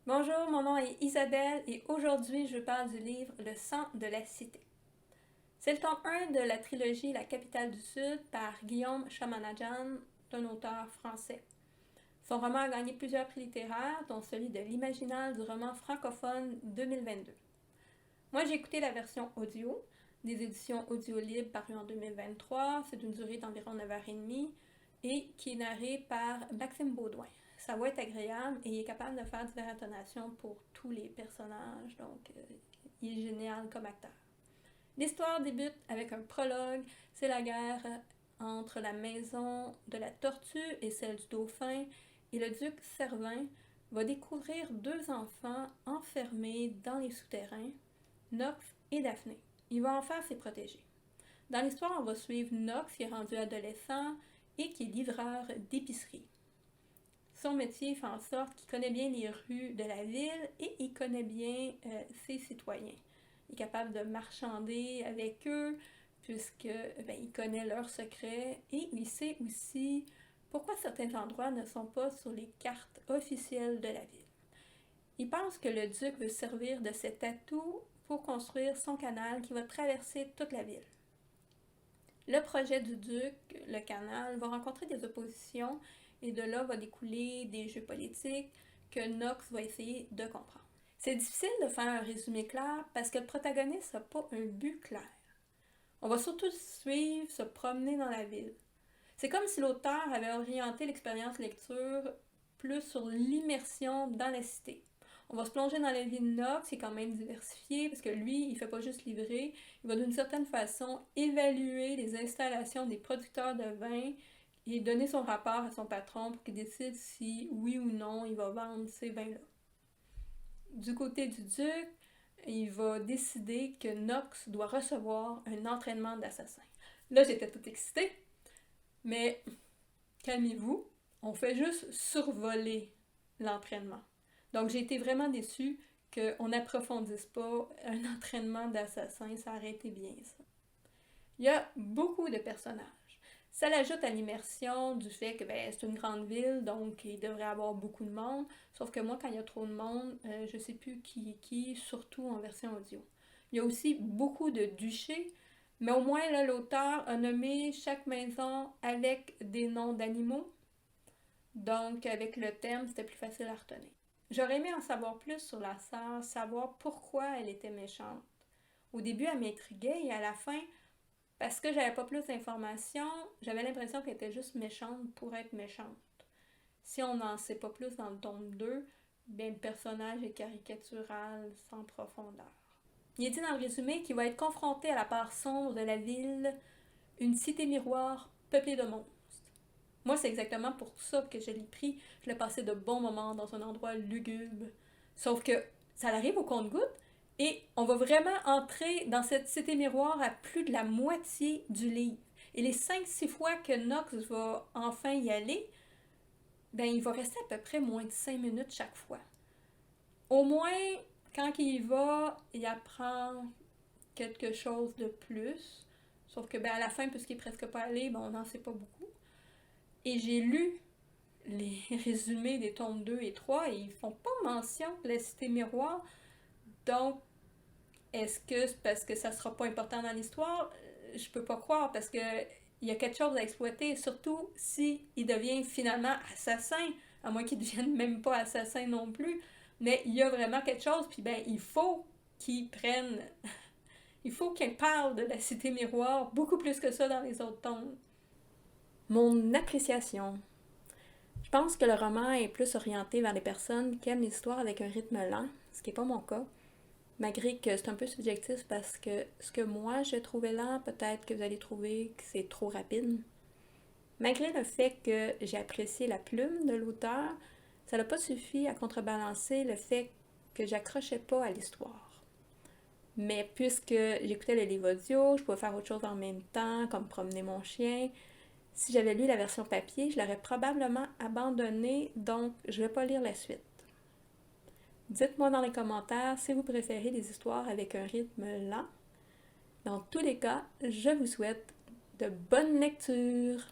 Bonjour, mon nom est Isabelle et aujourd'hui je parle du livre Le sang de la cité. C'est le tome 1 de la trilogie La capitale du Sud par Guillaume Chamanadjan, un auteur français. Son roman a gagné plusieurs prix littéraires, dont celui de l'Imaginal du roman francophone 2022. Moi j'ai écouté la version audio, des éditions Audiolib parues en 2023, c'est d'une durée d'environ 9h30 et qui est narrée par Maxime Baudouin. Sa voix est agréable et il est capable de faire diverses intonations pour tous les personnages, donc il est génial comme acteur. L'histoire débute avec un prologue, c'est la guerre entre la maison de la tortue et celle du dauphin, et le duc Servin va découvrir deux enfants enfermés dans les souterrains, Nox et Daphné. Il va en faire ses protégés. Dans l'histoire, on va suivre Nox qui est rendu adolescent et qui est livreur d'épicerie. Son métier fait en sorte qu'il connaît bien les rues de la ville et il connaît bien ses citoyens. Il est capable de marchander avec eux puisque il connaît leurs secrets et il sait aussi pourquoi certains endroits ne sont pas sur les cartes officielles de la ville. Il pense que le duc veut servir de cet atout pour construire son canal qui va traverser toute la ville. Le projet du duc, le canal, va rencontrer des oppositions et de là va découler des jeux politiques que Nox va essayer de comprendre. C'est difficile de faire un résumé clair parce que le protagoniste n'a pas un but clair. On va surtout suivre, se promener dans la ville. C'est comme si l'auteur avait orienté l'expérience lecture plus sur l'immersion dans la cité. On va se plonger dans la vie de Nox, qui est quand même diversifié, parce que lui, il ne fait pas juste livrer, il va d'une certaine façon évaluer les installations des producteurs de vin et donner son rapport à son patron pour qu'il décide si, oui ou non, il va vendre ces vins-là. Du côté du duc, il va décider que Nox doit recevoir un entraînement d'assassin. Là, j'étais toute excitée, mais calmez-vous, on fait juste survoler l'entraînement. Donc j'ai été vraiment déçue qu'on n'approfondisse pas un entraînement d'assassin, ça aurait été bien ça. Il y a beaucoup de personnages. Ça l'ajoute à l'immersion du fait que c'est une grande ville, donc il devrait y avoir beaucoup de monde. Sauf que moi, quand il y a trop de monde, je ne sais plus qui est qui, surtout en version audio. Il y a aussi beaucoup de duchés, mais au moins là, l'auteur a nommé chaque maison avec des noms d'animaux. Donc avec le thème, c'était plus facile à retenir. J'aurais aimé en savoir plus sur la sœur, savoir pourquoi elle était méchante. Au début, elle m'intriguait et à la fin, parce que j'avais pas plus d'informations, j'avais l'impression qu'elle était juste méchante pour être méchante. Si on n'en sait pas plus dans le tome 2, bien le personnage est caricatural, sans profondeur. Il est dit dans le résumé qu'il va être confronté à la part sombre de la ville, une cité miroir peuplée de monstres. Moi, c'est exactement pour ça que je l'ai pris. Je l'ai passé de bons moments dans un endroit lugubre. Sauf que ça arrive au compte-gouttes et on va vraiment entrer dans cette cité miroir à plus de la moitié du livre. Et les 5-6 fois que Nox va enfin y aller, il va rester à peu près moins de 5 minutes chaque fois. Au moins, quand il y va, il apprend quelque chose de plus. Sauf que à la fin, puisqu'il n'est presque pas allé, on n'en sait pas beaucoup. Et j'ai lu les résumés des tomes 2 et 3 et ils font pas mention de la cité miroir. Donc, est-ce que c'est parce que ça sera pas important dans l'histoire? Je peux pas croire parce que il y a quelque chose à exploiter, surtout si il devient finalement assassin, à moins qu'il ne devienne même pas assassin non plus. Mais il y a vraiment quelque chose, puis il faut qu'il prenne... il faut qu'il parle de la cité miroir beaucoup plus que ça dans les autres tomes. Mon appréciation. Je pense que le roman est plus orienté vers les personnes qui aiment l'histoire avec un rythme lent, ce qui n'est pas mon cas. Malgré que c'est un peu subjectif parce que ce que moi j'ai trouvé lent, peut-être que vous allez trouver que c'est trop rapide. Malgré le fait que j'ai apprécié la plume de l'auteur, ça n'a pas suffi à contrebalancer le fait que j'accrochais pas à l'histoire. Mais puisque j'écoutais le livre audio, je pouvais faire autre chose en même temps, comme promener mon chien. Si j'avais lu la version papier, je l'aurais probablement abandonnée, donc je ne vais pas lire la suite. Dites-moi dans les commentaires si vous préférez les histoires avec un rythme lent. Dans tous les cas, je vous souhaite de bonnes lectures!